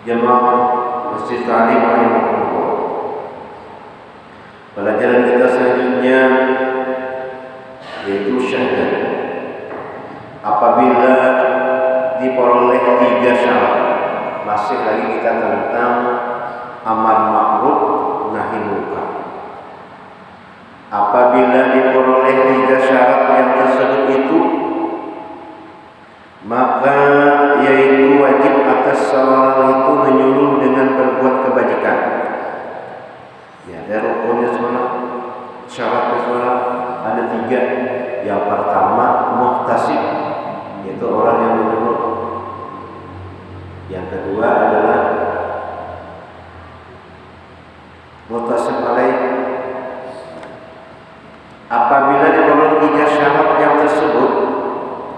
Jemaah Masjid Ta'lim rahimahullah. Pelajaran kita selanjutnya yaitu syahadat. Apabila diperoleh 3 syarat, masih lagi kita tentang amar ma'ruf nahi munkar. Apabila diperoleh 3 syarat yang tersebut itu, maka yaitu wajib atas seorang itu menyuruh dengan berbuat kebajikan. Ya, ada rukunnya semua, syaratnya semua ada 3. Yang pertama muhtasib, yaitu orang yang menyuruh. Yang kedua adalah muhtasib alaih. Apabila diperoleh 3 syarat yang tersebut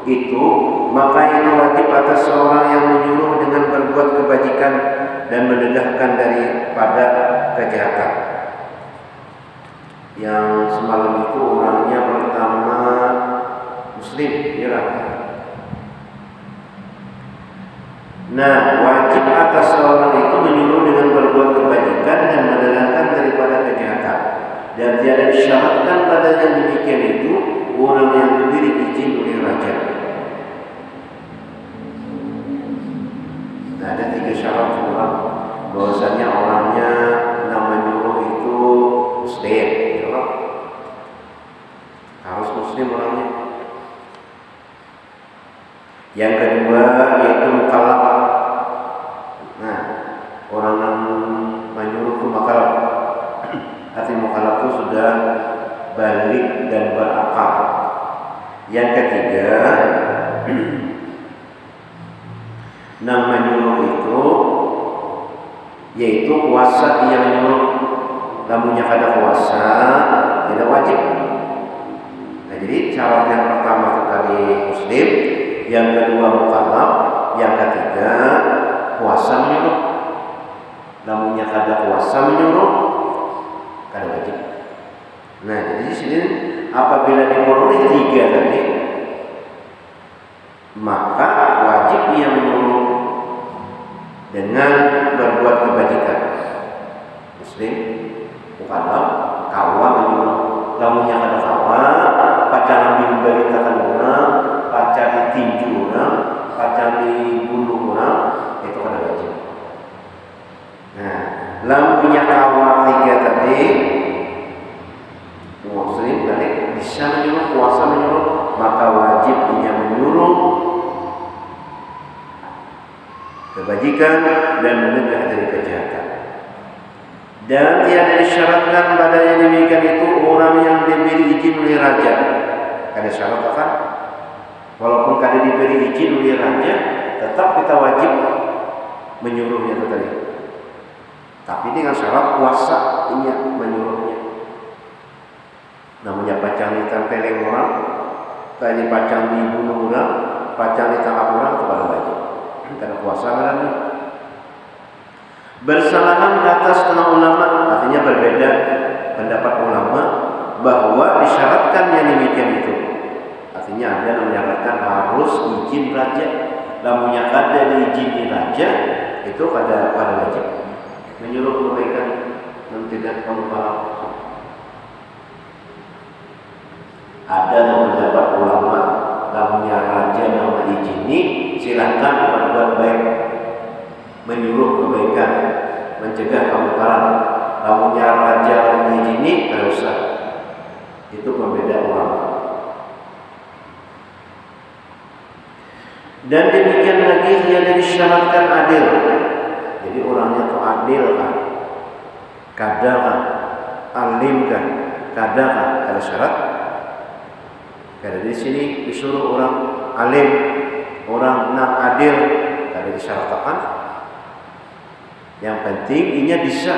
itu, maka itu wajib atas seorang yang menyuruh dengan berbuat kebajikan dan menegakkan daripada kejahatan. Yang semalam itu orangnya pertama muslim, ya. Nah, wajib atas seorang itu menyuruh dengan berbuat kebajikan dan menegakkan daripada kejahatan. Dan tiada disyaratkan pada yang demikian itu orang yang diberi izin oleh raja. Nah, ada 3 syarat semua. Bahwasanya orangnya yang menyuruh itu muslim, ya. Harus muslim orangnya. Yang kedua yaitu mukallaf. Nah, orang yang menyuruh itu mukallaf. Arti mukallaf itu sudah balik dan berakal. Yang ketiga, yang menyuruh itu yaitu kuasa yang menyuruh. Namunnya kada kuasa tidak wajib. Nah, jadi syarat yang pertama itu tadi muslim, yang kedua mukallaf, yang ketiga kuasa menyuruh. Namunnya kada kuasa menyuruh, kada wajib. Nah, jadi di sini apabila diperoleh 3 tadi, maka wajib ia menyuruh dengan berbuat kebajikan. Muslim, mukallaf, kawa menyuruh. Lamunnya kada kawa, pacaran diberitakan orang, pacar ditinju orang, pacar dibunuh orang, itu kada wajib. Nah, lamunnya kawa 3 tadi, muslim balik bisa menyuruh, kuasa menyuruh, maka wajib ia menyuruh kebajikan dan mencegah dari kejahatan. Dan tiada disyaratkan pada yang demikian itu orang yang diberi izin oleh raja. Ada syarat kan? Walaupun kada diberi izin oleh raja, tetap kita wajib menyuruhnya tadi. Tapi dengan syarat kuasa ini menyuruhnya. Namanya pacang ditempeleng orang, tadi pacang dibunuh orang, pacang ditangkap orang, itu pada wajib. Karena kuasa kan. Bersalahan kata setengah ulama, artinya berbeda pendapat ulama bahwa disyaratkan yang demikian itu. Artinya ada yang menyyaratkan harus izin raja. Namunnya kada diizini raja, itu pada wajib menyuruh kebaikan dan tidak menghalang. Ada pendapat ulama namunnya raja nama izini, silahkan berbuat baik, menyuruh kebaikan, mencegah kemungkaran. Namunnya raja mengizini, tidak usah. Itu pembeda ulama. Dan demikian lagi dia disyaratkan adil. Jadi orangnya itu adil kan, kada kan, alim kan, kada kan, ada syarat. Kada di sini disuruh orang alim, orang nak adil, kada disyaratkan. Yang penting inya bisa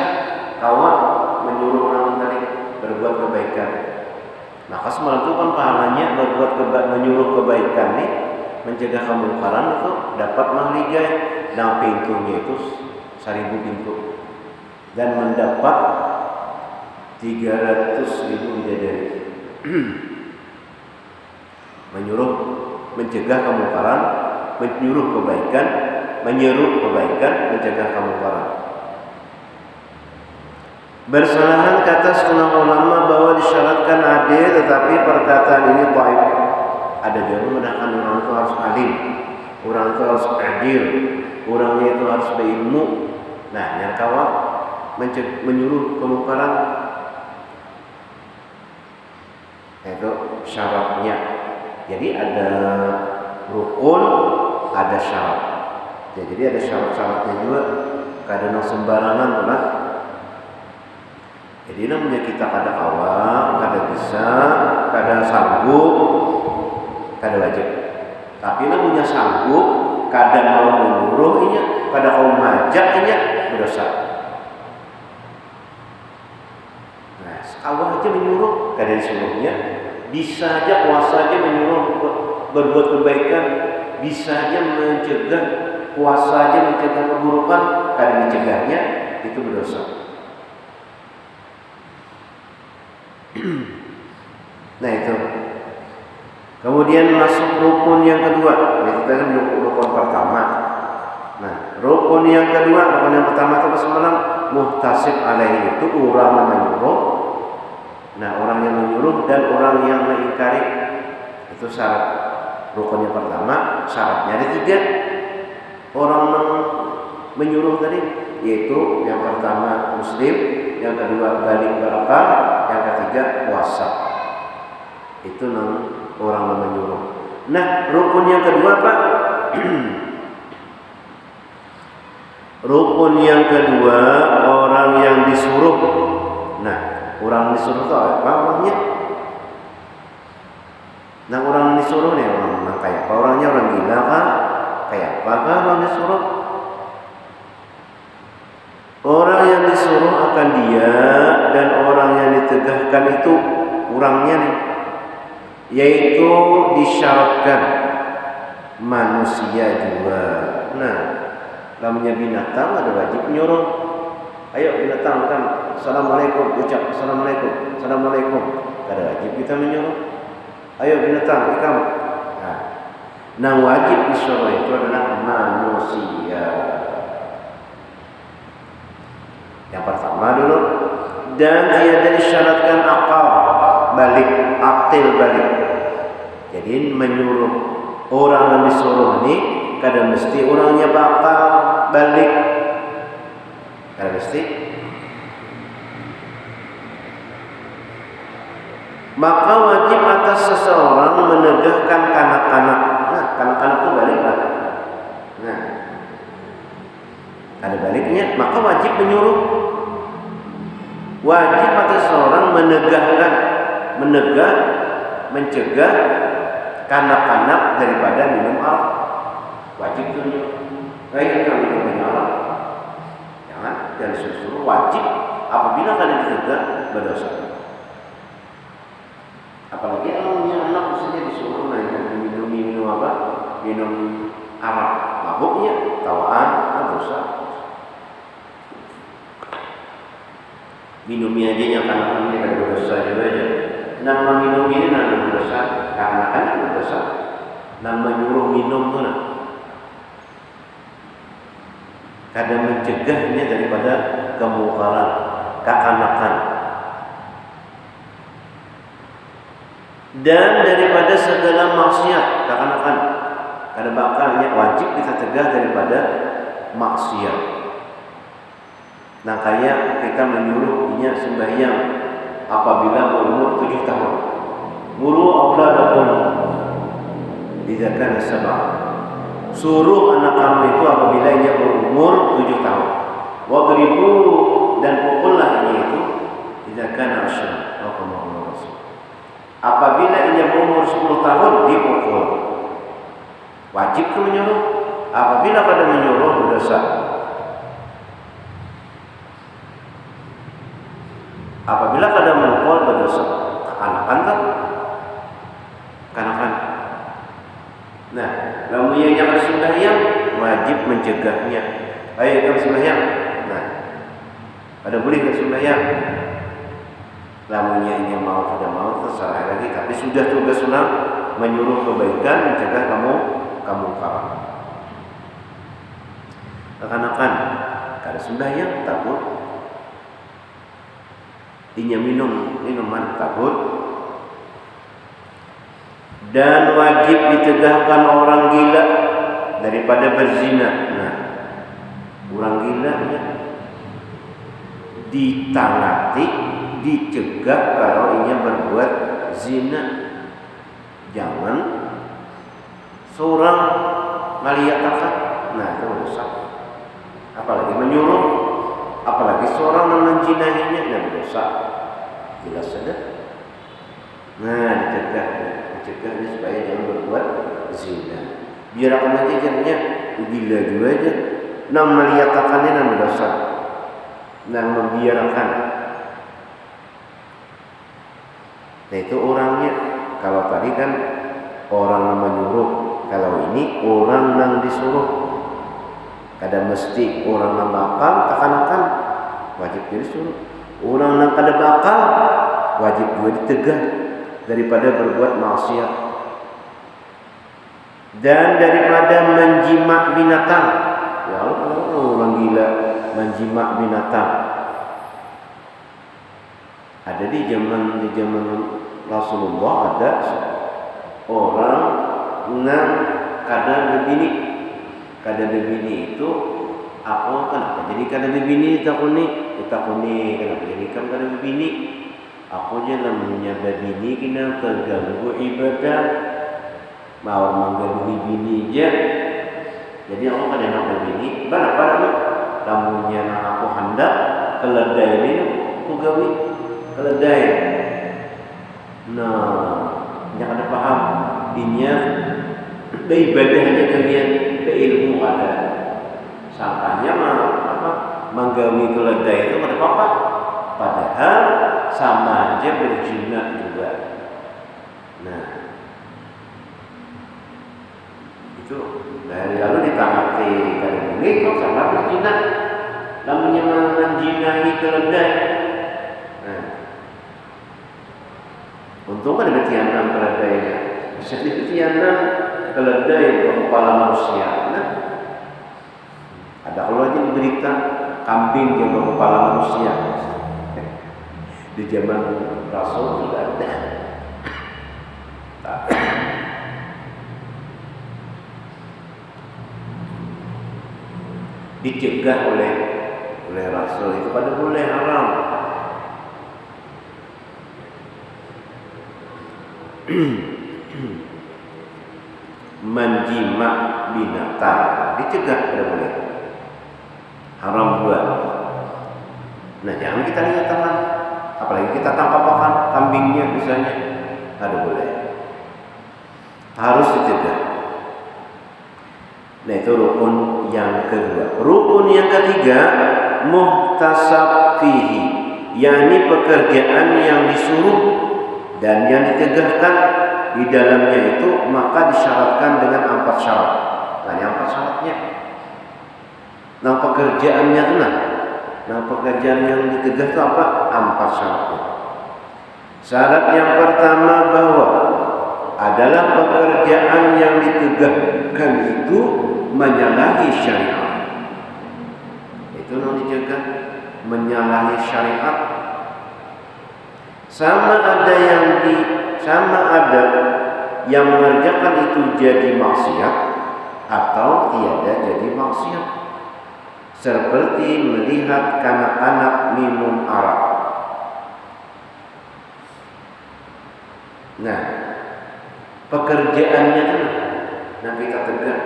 kawan menyuruh orang tadi berbuat kebaikan. Maka semalam itu kan pahalanya berbuat menyuruh kebaikan nih, mencegah kemungkaran itu dapat mahligai. Nah, pintunya itu 1000 pintu dan mendapat 300.000 bidadari. Menyuruh mencegah kemungkaran, menyuruh kebaikan menyeru kebaikan, mencegah kemungkaran. Bersalahan kata setengah ulama bahwa disyaratkan adil, tetapi perkataan ini dhaif. Ada juga mengatakan orang itu harus adil, orang itu harus adil, orangnya itu harus berilmu. Nah, yang kawan menyuruh kemungkaran itu syaratnya. Jadi ada rukun, ada syarat. Ya, jadi ada syarat-syaratnya juga. Kadang sembarangan lah. Jadi namanya kita kada kawa, kada bisa, kada sanggup, kada wajib. Tapi namanya sanggup, kada mau menyuruhnya, kada mau majaknya, berdosa. Nah, awal aja menyuruh, kada disuruhnya, bisa aja puasa aja menyuruh berbuat kebaikan, bisa aja mencegah, puasa aja mencegah keburukan, kada dicegahnya, itu berdosa. Nah itu. Kemudian masuk rukun yang kedua. Itu kan rukun pertama. Nah, rukun yang kedua, rukun yang pertama itu semalam muhtasib alaihi, itu orang yang menyuruh. Nah, orang yang menyuruh dan orang yang mengingkari, itu syarat. Rukun yang pertama, syaratnya ada 3. Orang menyuruh tadi, yaitu yang pertama muslim, yang kedua balik berakal, yang ketiga puasa. Itu orang yang menyuruh. Nah, rukun yang kedua apa? Rukun yang kedua, orang yang disuruh. Nah, orang disuruh itu apa orangnya? Nah, orang disuruh nih orang kayak apa? Orangnya orang gila kah? Kayak apa kah orang disuruh? Orang yang disuruh akan dia dan orang yang ditegahkan itu orangnya nih, yaitu disyaratkan manusia juga. Nah, namanya binatang ada wajib menyuruh. Ayo binatang kan, assalamualaikum, ucap assalamualaikum, assalamualaikum. Ada wajib kita menyuruh. Ayo binatang, ikam. Nah, wajib disuruh itu adalah manusia. Yang pertama dulu, dan dia disyaratkan akal balik, akil balik. Jadi menyuruh orang yang disuruh ini kadang mesti orangnya bakal balik, kadang mesti. Maka wajib atas seseorang menegahkan kanak-kanak. Nah, kanak-kanak itu balik lah. Nah, ada baliknya, maka wajib menyuruh. Wajib atas seorang menegahkan, mencegah kanak-kanak daripada minum arak. Wajib tuh. Baik kalau minum arak, jangan suruh. Wajib apabila kalian dicegah berdosa. Apalagi kalau punya anak misalnya disuruh minum apa? Minum arak, mabuknya, tawaan, dosa. Minumnya aja yang kanak-kanaknya ada berdosa juga aja. Nama minum ini ada berdosa, kanak-kanak ada berdosa. Nama nyuruh minum tuh nah. Kadang mencegahnya daripada kemungkaran, kekanakan. Dan daripada segala maksiat, kekanakan. Kadang bakalnya wajib kita cegah daripada maksiat. Nah, kayak kita menyuruhnya sembahyang apabila berumur 7 tahun. Muru auladakum idza kana sab'a. Suruh anak kamu itu apabila ia berumur 7 tahun. Wadribu, dan pukullah ia itu idza kana 10. Apabila ia berumur 10 tahun dipukul. Wajib itu menyuruh. Apabila pada menyuruh berdosa. Apabila kada memukul berdosa. Kekanakan kan? Kekanakan. Nah, lamun yang jangan sembahyang wajib mencegahnya. Ayo kamu sembahyang. Nah, pada boleh ke sembahyang. Lamunnya ini mau tidak mau terserah lagi. Tapi sudah tugas sunnah menyuruh kebaikan, mencegah kamu karam. kekanakan kada sembahyang takut, inya minum minuman takut, dan wajib ditegahkan orang gila daripada berzina. Nah, orang gila ya ditangati, dicegah kalau inya berbuat zina. Jangan seorang ngaliatakan, nah itu dosa. Apalagi menyuruh, apalagi seorang menjinahinya, nah dosa. Jelas saja. Nah, dicegah supaya jangan berbuat zina. Biarkan aja jadinya gila juga aja. Nah meliatakannya nama dosa. Nah membiarkan. Nah itu orangnya. Kalau tadi kan orang yang menyuruh, kalau ini orang yang disuruh. Kada mesti orang yang bakal kekanakan wajib disuruh. Orang yang kada bakal wajib juga ditegah daripada berbuat maksiat. Dan daripada menjimak binatang. Ya Allah, orang gila menjimak binatang. Ada di zaman Rasulullah ada orang yang kada berbini itu aku kenapa jadi kada berbini takuni kenapa jadi kada berbini aku je namanya berbini kena terganggu ibadah mau mengganggu bini je jadi aku kada nak berbini pada namunnya aku hendak keledai ini aku gawi keledai. Nah, yang ada paham inya beibadahnya kalian beilmu ada. Sangkanya menggawi keledai itu ada apa? Padahal sama aja berzina juga. Nah, itu dari lalu ditanggapi dari ini kok sama berzina. Namanya menjinahi keledai. Nah, untung ada ketianan keledainya. Bisa ketianan keledai kepala manusia. Nah, ada kalau aja berita kambing yang kepala manusia. Di zaman Rasul sudah ada. Dicegah oleh Rasul itu pada boleh haram. Menjimak binatang dicegah tidak boleh, haram juga. Nah jangan kita lihat teman, apalagi kita tangkap makan kambingnya misalnya, tidak boleh, harus dicegah. Nah itu rukun yang kedua. Rukun yang ketiga muhtasab fihi, yakni pekerjaan yang disuruh dan yang ditegahkan di dalamnya itu maka disyaratkan dengan 4 syarat. Nah, yang 4 syaratnya. Nah, pekerjaannya itu pekerjaan yang ditegah itu apa? 4 syaratnya. Syarat yang pertama bahwa adalah pekerjaan yang ditegahkan itu menyalahi syariat. Itu yang ditegah menyalahi syariat. Sama ada yang mengerjakan itu jadi maksiat atau tiada jadi maksiat. Seperti melihat kanak-kanak minum arak. Nah, pekerjaannya itu nah kita tegak.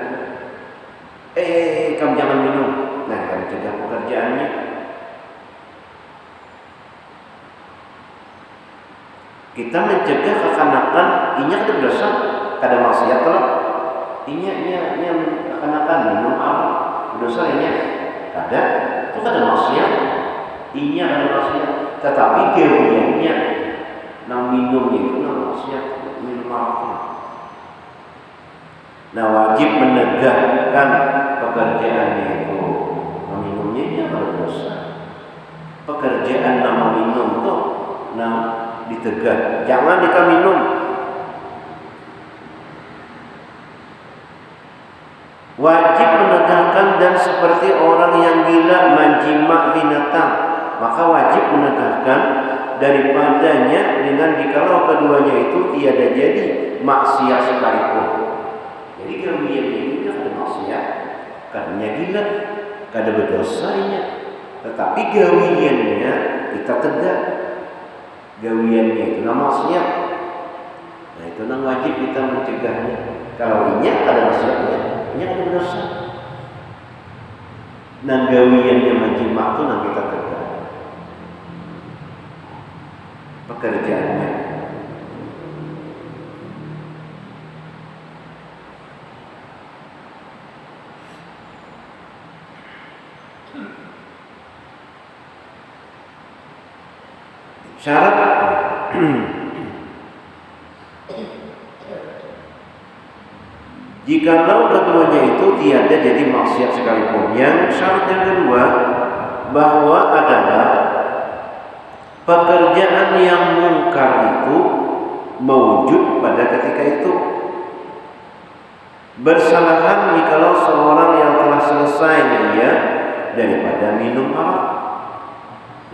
Kamu jangan minum. Nah, kami cegah pekerjaannya. Kita mencegah kekanakan, inya ada berdosa, kada maksiat kalau inya kekanakan minum arak, berdosa inya kada, itu kada maksiat, inya kada maksiat, tetapi kerugiannya nang minumnya itu nang maksiat, minum arak. Nah wajib menegakkan pekerjaannya itu, meminumnya dia kada berdosa. Pekerjaan nama minum tuh, ditegak, jangan dika minum. Wajib menegakkan dan seperti orang yang gila menjimak binatang, maka wajib menegakkan daripadanya dengan jikalau keduanya itu tiada jadi maksiat sekalipun. Jadi gawian ini ada maksiat karena gila, kada berdosanya, tetapi gawiannya kita tegak. Gawiannya itu maksiat. Nah itu wajib kita mencegahnya. Kalau ini ada maksiatnya, ini ada berdosa. Nah gawiannya menjimak itu kita tegak. Pekerjaannya. Syarat jikalau keduanya itu tiada jadi maksiat sekalipun. Yang syarat yang kedua bahwa adalah pekerjaan yang mungkar itu mewujud pada ketika itu. Bersalahan jikalau seorang yang telah selesai dia daripada minum arak.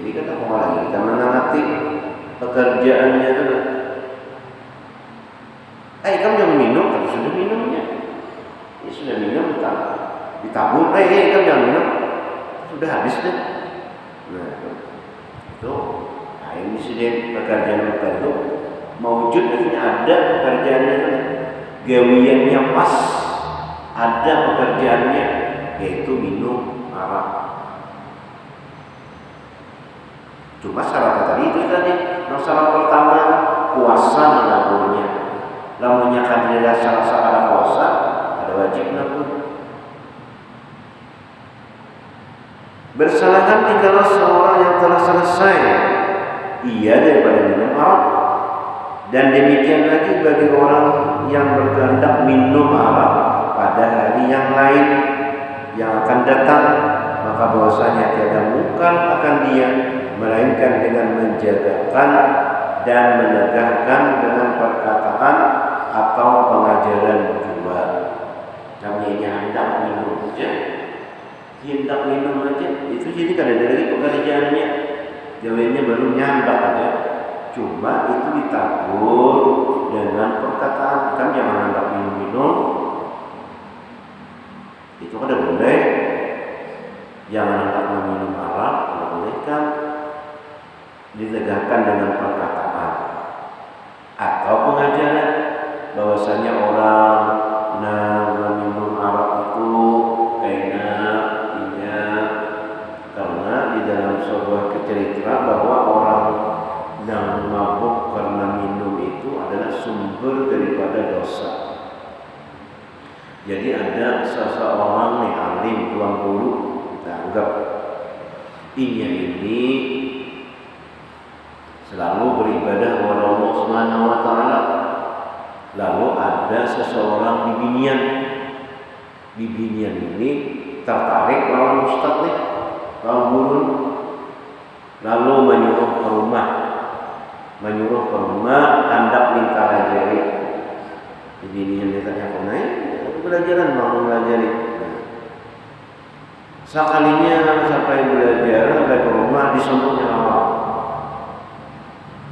Jadi kata lagi kita menanati pekerjaannya itu. Kamu jangan minum, tapi sudah minumnya. Ya sudah minum, ditabur. Kamu jangan minum, sudah habis deh. Nah itu. Nah ini sudah pekerjaan itu mewujud, artinya ada pekerjaannya itu. Gawiannya pas, ada pekerjaannya, yaitu minum arak. Cuma syarat tadi itu tadi. Syarat pertama puasa menabungnya. Lamunnya kan tidak salah ada puasa, ada wajib nabung. Bersalahan jikalau seorang yang telah selesai ia daripada minum arak. Dan demikian lagi bagi orang yang berkehendak minum arak pada hari yang lain yang akan datang, maka bahwasanya tiada mungkar akan dia, melainkan dengan menjagakan dan menegakkan dengan perkataan atau pengajaran jua. Namanya hendak minum aja, hendak minum aja. Itu jadi kada ada lagi pekerjaannya, gawennya belum nyandak aja. Cuma itu ditabur dengan perkataan, kan jangan hendak minum-minum. Itu kada boleh. Jangan hendak minum arak, kada boleh kan. Ditegakkan dengan perkataan atau pengajaran bahwasanya orang minum arak itu karena di dalam sebuah cerita bahwa orang yang mabuk karena minum itu adalah sumber daripada dosa. Jadi ada seseorang alim tuan guru, kita anggap ini selalu beribadah kepada Allah Subhanahu wa taala. Lalu ada seseorang di binian ini tertarik lawan ustaz nih, lawan guru, lalu menyuruh ke rumah hendak minta lajari. Di binian dia tanya konai, belajaran mau melajari. Sekalinya sampai belajar sampai ke rumah disunduknya lawang.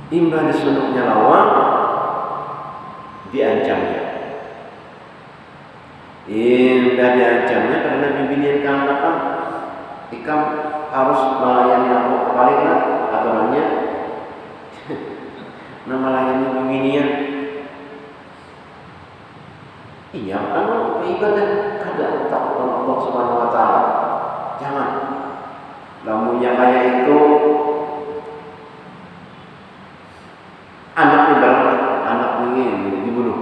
Imbah disunduknya lawang, diancamnya. Imbah diancamnya karena bimbingan kamu ikam harus melayani aku kebalikan aturannya. Melayani bimbingan. Iya, kamu ibadah kada takut Allah Subhanahu wa taala. Jangan. Lamunnya kayak itu anak ini dibunuh.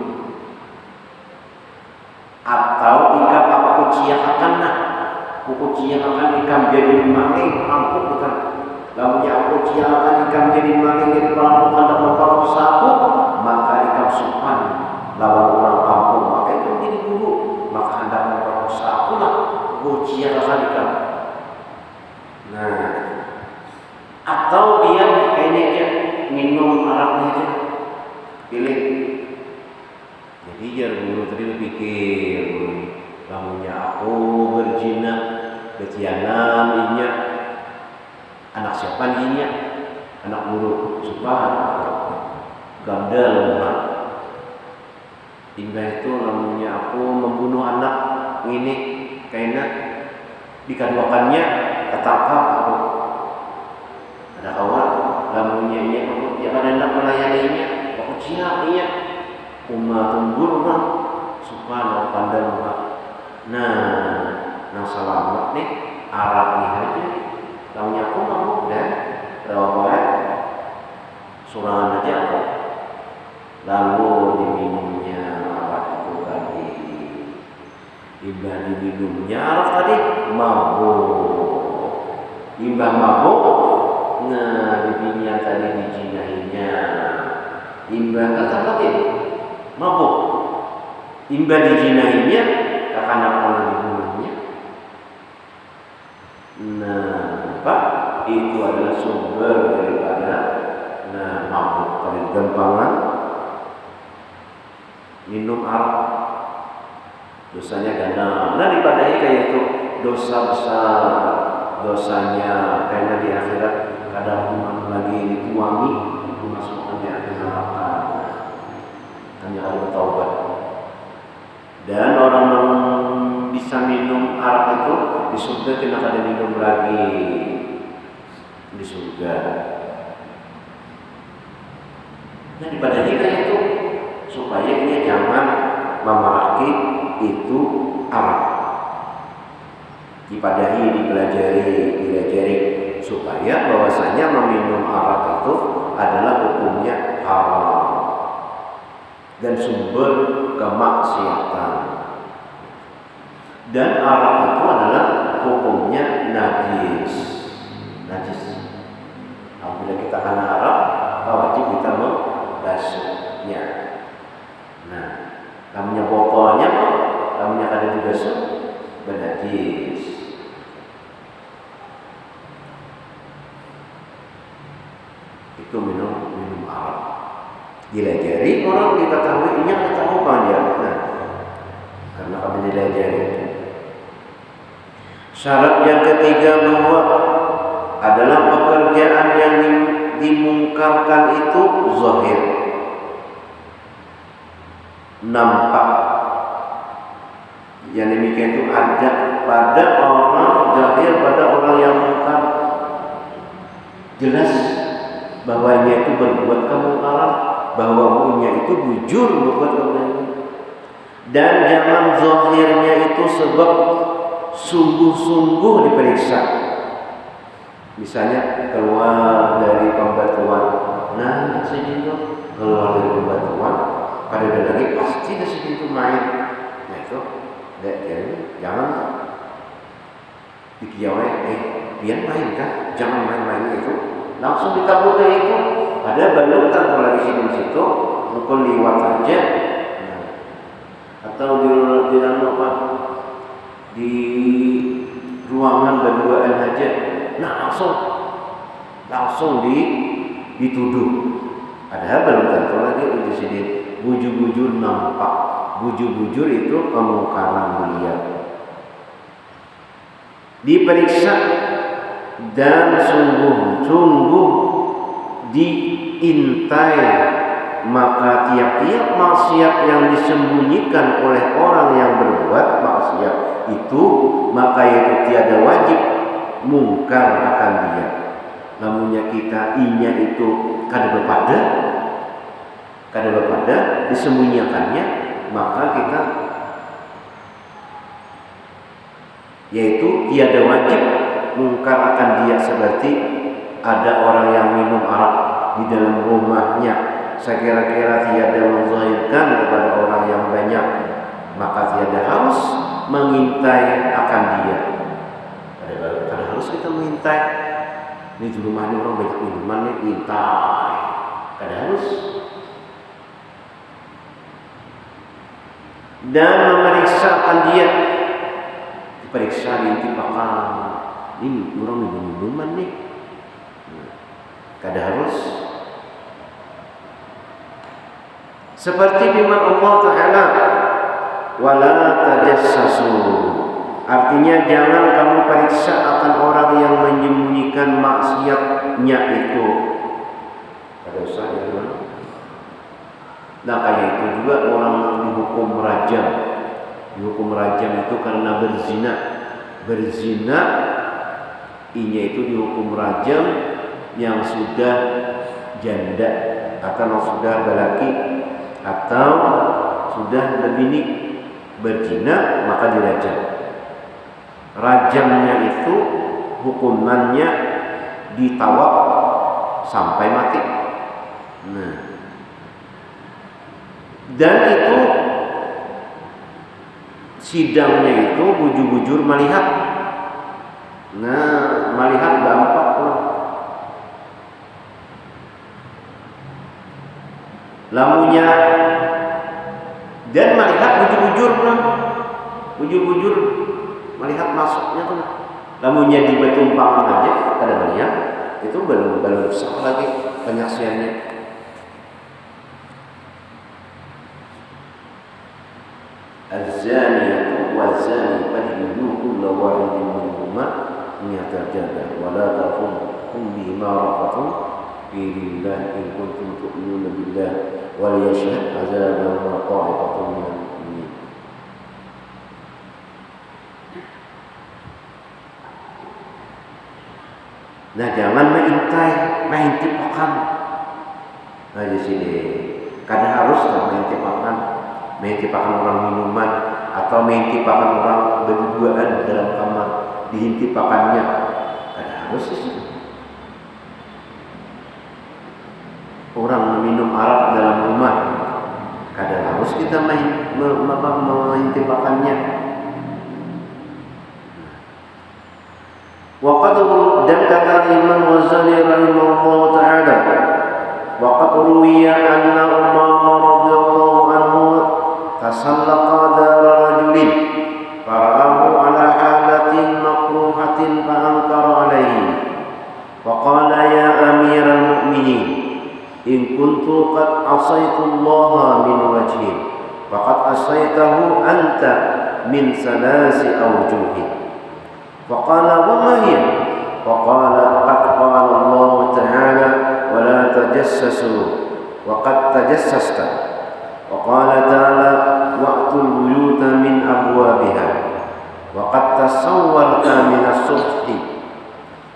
Atau ikam apa kuciakan ikam jadi maling rampuk bukan. Lamunnya kuciakan ikam jadi maling jadi perampok hendak membawa sapu, maka ikam sopan lawan orang kampung, maka ikam jadi guru, maka hendak membawa sapu lah kuciakan ikam. Nah, atau dia kayaknya aja minum araknya aja, pilih. Jadi jar guru tadi pikir Lamunnya aku berzina betianan inya anak siapa inya anak guru subhanallah gandel mah hingga itu lamunnya aku membunuh anak ini kayaknya dikaduakannya ketangkap aku ada kawan lamunnya ini aku dia ada hendak melayaninya aku siap iya umat tunggu orang subhanallah pandang mah nah selamat nih Arab nih aja lamunnya aku mau dan rawat surangan aja aku lalu diminumnya arak itu tadi imbah diminumnya arak tadi mabuk dibinya tadi dijinahinya imbah kata lagi mabuk imbah dijinahinya kakak-kakak dibunuhnya Pak itu adalah sumber daripada mabuk pada gampangan minum arak dosanya ganda daripada kayak itu dosa besar dosanya karena di akhirat kadang umat lagi dituangi dimasukkan di akhir neraka hanya ada bertaubat dan orang yang bisa minum arak itu di surga tidak ada minum lagi di surga. Nah daripada kita itu supaya dia jangan memaraki itu arak dipadahi dipelajari supaya bahwasanya meminum arak itu adalah hukumnya haram dan sumber kemaksiatan dan arak itu adalah hukumnya najis. Apabila kita kena arak wajib kita membasuhnya. Nah, namanya botolnya, namanya ada juga najis. Itu minum arak. Dilajari orang diketahui ini tahu kan dia. Nah, karena kami dilajari. Syarat yang ketiga bahwa adalah pekerjaan yang dimungkarkan itu zahir, nampak. Yang demikian itu ada pada orang zahir, pada orang yang mungkar, jelas bahwa dia itu berbuat kemungkaran, bahwa punya itu bujur berbuat kemungkaran. Dan jangan zahirnya itu sebab sungguh-sungguh diperiksa. Misalnya keluar dari pembatuan, nah segitu keluar dari pembatuan, pada ada lagi pasti ada segitu main. Nah itu, jangan dikiawai, biar main kan, jangan main-main itu, langsung ditabur kayak itu. Ada balutan kalau lagi situ, mukul liwat aja, nah, atau di apa, di ruangan berduaan aja. Nah langsung dituduh. Padahal belum tentu lagi itu sedih. Bujur-bujur nampak. Bujur-bujur itu kemungkaran dilihat. Diperiksa dan sungguh-sungguh diintai, maka tiap-tiap maksiat yang disembunyikan oleh orang yang berbuat maksiat itu, maka itu tiada wajib mungkar akan dia. Namunnya kita inya itu kada berpada disembunyikannya, maka kita yaitu tiada wajib mungkar akan dia. Seperti ada orang yang minum arak di dalam rumahnya, saya kira-kira tiada menzahirkan kepada orang yang banyak, maka tiada harus mengintai akan dia. Kada harus kita mengintai. Ini di rumah ini orang banyak minuman nih, intai. Kada harus. Dan memeriksa akan dia. Diperiksa diintipakan. Ini orang minum minuman nih. Kada harus. Seperti firman Allah Ta'ala, wala tajassasu. Artinya jangan kamu periksa akan orang yang menyembunyikan maksiatnya itu. Ada usah ya. Nah kayak itu juga orang dihukum rajam. Dihukum rajam itu karena berzina. Berzina inya itu dihukum rajam yang sudah janda atau sudah balaki atau sudah lebini berzina maka dirajam. Rajamnya itu hukumannya ditawab sampai mati. Nah, dan itu sidangnya itu bujur-bujur melihat. Nah, melihat dampak pulang. Lamunya dan melihat bujur-bujur pulang. Bujur-bujur melihat masuknya tuh. Lamunya di betumpangan aja kada melihat, itu belum sah lagi penyaksiannya. Az-zaniyatu waz-zani fajlidu kulla wahidin minhuma mi'ata jaldah wa la ta'khudhukum bihima ra'fatun fi dinillah in kuntum tu'minuna billah wa liyashhad 'adzabahuma ta'ifatun minal mu'minin. Nah jangan mengintipkan. Nah di sini kadang harus mengintipkan orang minuman atau mengintipkan orang berduaan dalam kamar, diintipakannya. Kadang harus di sini. Orang minum arak dalam rumah, kadang harus kita mengintipkannya. Waqad dan kata Imam Ghazali rahimahullah taala, waqad ruwiya anna Umar radhiyallahu anhu tasallaqa dara rajulin fara'ahu ala halatin makruhatin fa ankara alaihi wa qala ya amiral mu'minin in kuntu qad asaitu Allah min wajhin faqad asaitahu anta min salasi awjuhin. فقال وما هي؟ فقال قد قال الله تعالى ولا تجسسوا وقد تجسست وقال تعالى وأتوا البيوت من أبوابها وقد تصورت من الصبح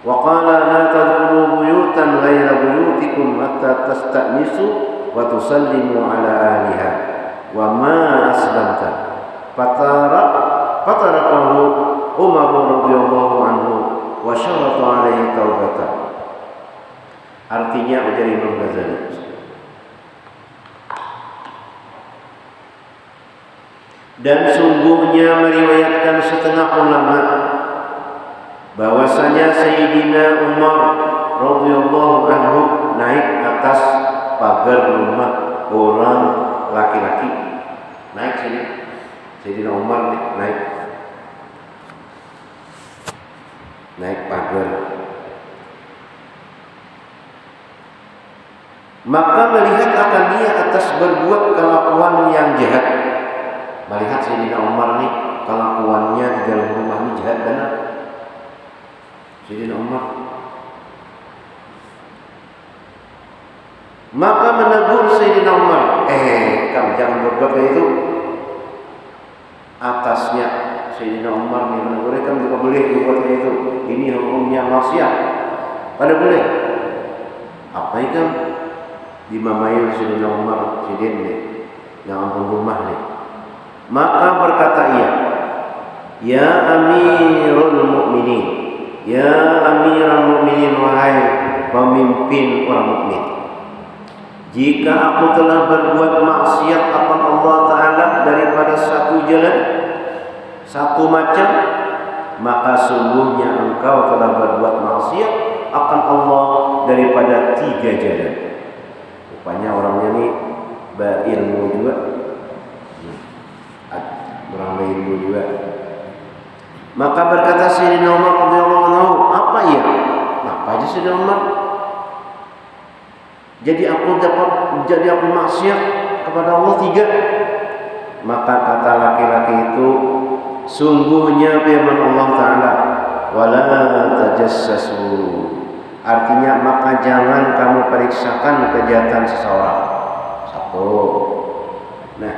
وقال لا تدخلوا بيوتا غير بيوتكم حتى تستأنسوا وتسلموا على أهلها وما أسلمت فتركه Umar radhiyallahu anhu wa syarata alaihi taubata. Artinya ujar Imam Ghazali, dan sungguhnya meriwayatkan setengah ulama bahwasanya Sayyidina Umar radhiyallahu anhu naik atas pagar rumah orang laki-laki. Naik sini. Sayyidina Umar naik pagar. Maka melihat akan dia atas berbuat kelakuan yang jahat. Melihat Sayyidina Umar nih kelakuannya di dalam rumah ini jahat benar. Sayyidina Umar. Maka menegur Sayyidina Umar, kamu jangan berbuat kayak itu. Atasnya Sayyidina Umar nih menegur, kamu tidak boleh berbuat kayak itu. Ini hukumnya maksiat. Pada boleh. Apa itu? Dimamai Sayyidina Umar, Sayyidina nih, yang ampun rumah nih. Maka berkata ia, ya Amirul Mukminin, ya Amirul Mukminin, wahai pemimpin orang mukmin. Jika aku telah berbuat maksiat akan Allah Ta'ala daripada satu jalan, satu macam, maka sungguhnya engkau telah berbuat maksiat akan Allah daripada 3 jalan. Rupanya orangnya ini berilmu juga, orang berilmu juga. Maka berkata Sayyidina Umar radhiyallahu anhu, apa ya? Apa aja Sayyidina Umar? Jadi aku maksiat kepada Allah 3. Maka kata laki-laki itu, sungguhnya firman Allah Ta'ala, wala tajassasu, artinya maka jangan kamu periksakan kejahatan seseorang. Satu. Nah,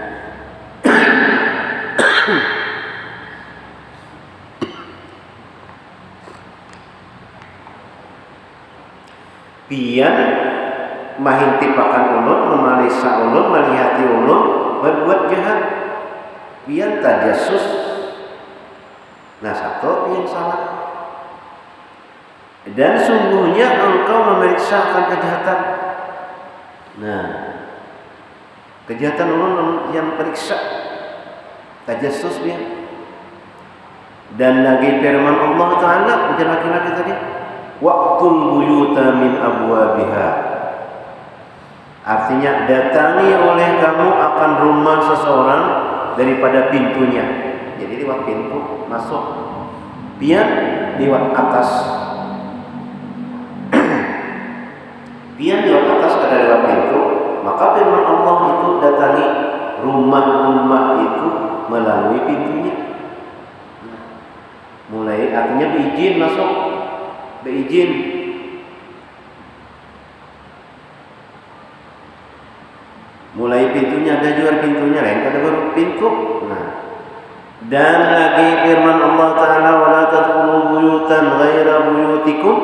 pian mahintipakan ulun, memeriksa ulun, melihati ulun berbuat jahat, pian tajassus. Nah, satu pian salah. Dan sungguhnya engkau memeriksa akan kejahatan. Nah, kejahatan ulun yang periksa tajassus pian. Dan lagi firman Allah Ta'ala ujar laki-laki tadi, waqtul buyuta min abwabiha, artinya datangi oleh kamu akan rumah seseorang daripada pintunya. Jadi lewat pintu masuk, pian lewat atas, pian lewat atas kada lewat pintu. Maka firman Allah itu datangi rumah-rumah itu melalui pintunya. Mulai artinya beizin masuk, beizin. Mulai pintunya, ada juga pintunya lain, kada baru pintu. Nah, dan lagi firman Allah Ta'ala, wala tadkhulu buyutan ghaira buyutikum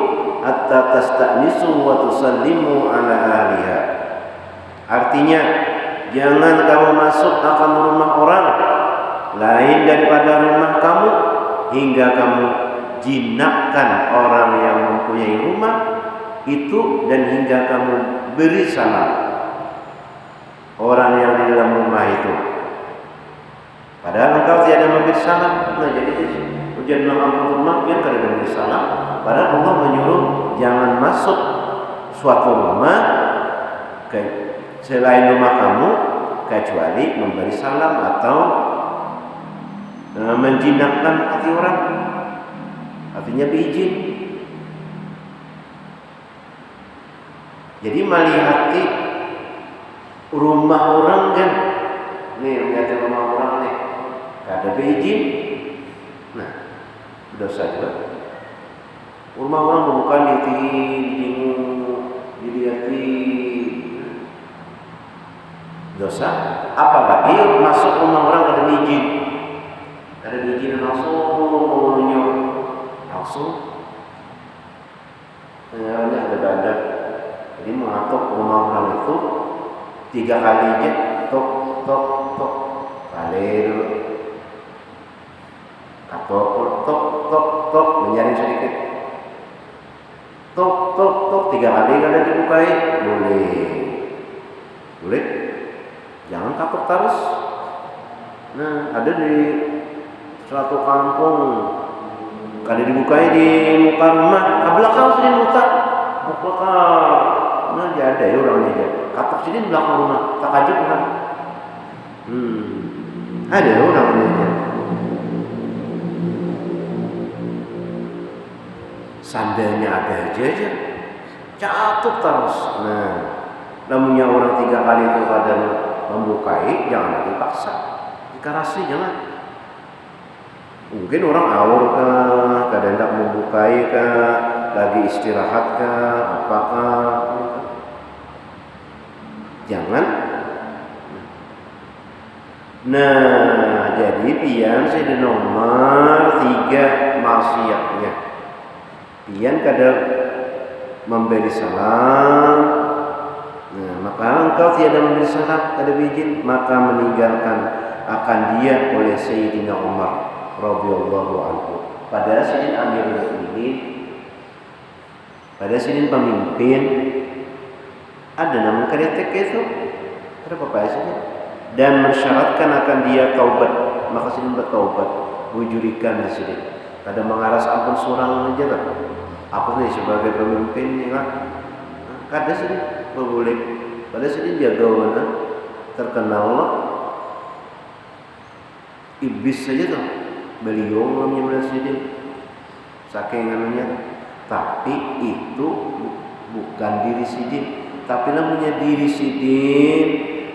hatta tasta'nisu wa tusallimu ala ahliha. Artinya, jangan kamu masuk akan rumah orang lain daripada rumah kamu hingga kamu jinakkan orang yang mempunyai rumah itu, dan hingga kamu beri salam orang yang di dalam rumah itu, padahal engkau tiada memberi salam. Nah, jadi ujian mengampun rumah yang kada memberi salam, padahal Allah menyuruh jangan masuk suatu rumah selain rumah kamu kecuali memberi salam atau menjinakkan hati orang, artinya beizin. Jadi melihati rumah orang kan, nih melihati rumah orang nih, kada beizin, nah dosa juga. Rumah orang bukan dilihat-lihat, dosa. Apalagi masuk rumah orang kada beizin. Ada izin langsung ada badan. Jadi mengatuk rumah orang itu 3 kali aja, tok tok tok, kali dulu, atau tok tok tok, menyaring sedikit, tok tok tok 3 kali kada dibukai, boleh, jangan kapok terus. Nah, ada di suatu kampung kada dibukai di muka rumah, ke belakang sini muter, nah ada ya orangnya aja, katok sini belakang rumah, tak ajak kan? Ada orangnya aja. Sandalnya ada aja, catuk terus. Nah, namanya orang 3 kali itu kada membukai, jangan dipaksa, dikarasi jangan. Mungkin orang awur kah, kadang hendak membukai kah, lagi istirahat kah, apakah, jangan. Nah, jadi pian saya di nomor 3 maksiatnya. Pian kada memberi salam. Nah, maka engkau tiada memberi salam, kada beizin, maka meninggalkan akan dia oleh Sayyidina Umar radhiyallahu anhu. Pada sinin Amirul Mukminin, pada sinin pemimpin, ada nama kretek itu, ada apa sih? Dan mensyaratkan akan dia taubat, maka sinin bertaubat, bujurikan di sini. Kada mengaras ampun surang aja lah. Aku nih sebagai pemimpin ya kan, kada sini boleh. Pada sini jaga mana terkenal lah. Iblis saja tuh. Beliau namanya presiden, saking anunya. Tapi itu bukan diri sidin, tapi namanya diri sidin.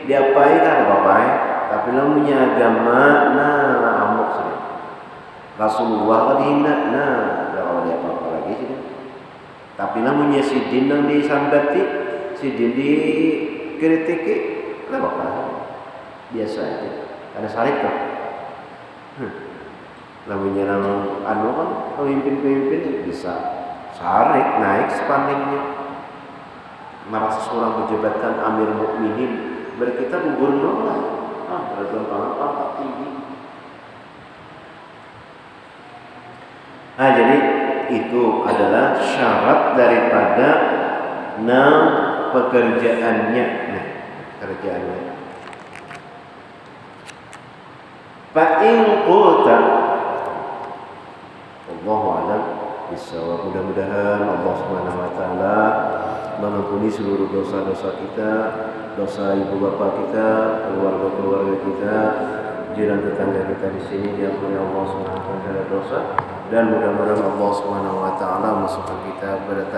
Diapain kan apa-apa? Tapi lamunnya agama, nah amuk sudah. Rasulullah kan dihina, nah tidak ada apa-apa lagi sudah. Tapi lamunnya sidin yang disambati, sidin dikritiki, tidak apa-apa. Biasa aja. Karena syarif kan. Lamunnya anu kan pemimpin-pemimpin bisa syarif naik spandingnya. Merasa seorang pejabatkan Amir Mukminin, berkita gubernur lah. Bergantungan pangkat tinggi. Nah, jadi itu adalah syarat daripada pekerjaannya. Nah, pekerjaannya. Fa'in qulta, Allahu a'lam bishawab. Mudah-mudahan Allah Subhanahu wa taala mengampuni seluruh dosa-dosa kita, dosa ibu bapa kita, keluarga-keluarga kita, jiran tetangga kita di sini diampuni Allah Subhanahu wa taala dosa, dan mudah-mudahan Allah Subhanahu wa taala masukkan kita pada